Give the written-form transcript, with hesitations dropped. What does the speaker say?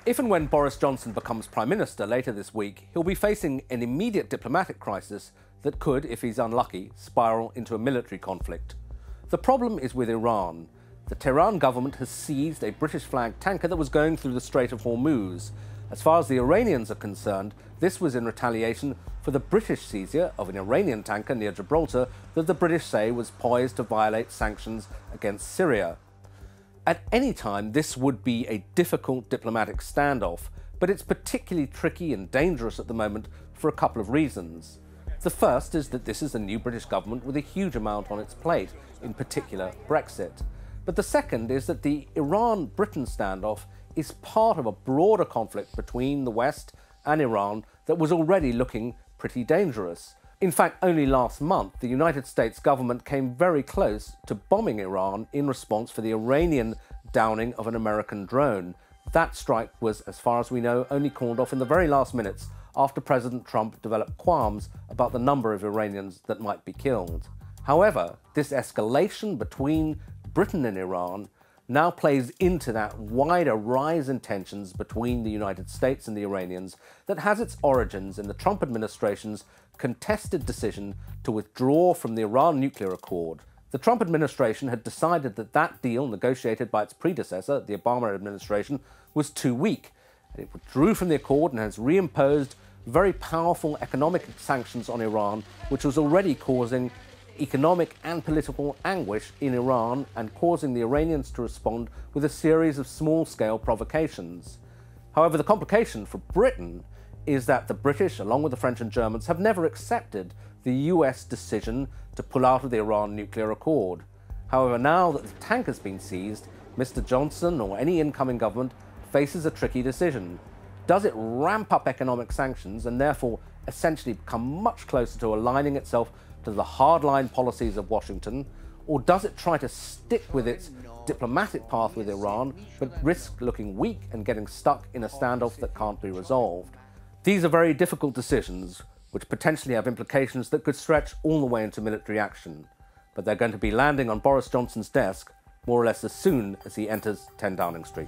If and when Boris Johnson becomes Prime Minister later this week, he'll be facing an immediate diplomatic crisis that could, if he's unlucky, spiral into a military conflict. The problem is with Iran. The Tehran government has seized a British-flagged tanker that was going through the Strait of Hormuz. As far as the Iranians are concerned, this was in retaliation for the British seizure of an Iranian tanker near Gibraltar that the British say was poised to violate sanctions against Syria. At any time, this would be a difficult diplomatic standoff, but it's particularly tricky and dangerous at the moment for a couple of reasons. The first is that this is a new British government with a huge amount on its plate, in particular Brexit. But the second is that the Iran-Britain standoff is part of a broader conflict between the West and Iran that was already looking pretty dangerous. In fact, only last month, the United States government came very close to bombing Iran in response for the Iranian downing of an American drone. That strike was, as far as we know, only called off in the very last minutes after President Trump developed qualms about the number of Iranians that might be killed. However, this escalation between Britain and Iran now plays into that wider rise in tensions between the United States and the Iranians that has its origins in the Trump administration's contested decision to withdraw from the Iran nuclear accord. The Trump administration had decided that that deal, negotiated by its predecessor, the Obama administration, was too weak. It withdrew from the accord and has reimposed very powerful economic sanctions on Iran, which was already causing economic and political anguish in Iran and causing the Iranians to respond with a series of small-scale provocations. However, the complication for Britain is that the British, along with the French and Germans, have never accepted the US decision to pull out of the Iran nuclear accord. However, now that the tank has been seized, Mr. Johnson or any incoming government faces a tricky decision. Does it ramp up economic sanctions and therefore essentially become much closer to aligning itself to the hardline policies of Washington, or does it try to stick with its diplomatic path with Iran, but risk looking weak and getting stuck in a standoff that can't be resolved? These are very difficult decisions, which potentially have implications that could stretch all the way into military action, but they're going to be landing on Boris Johnson's desk more or less as soon as he enters 10 Downing Street.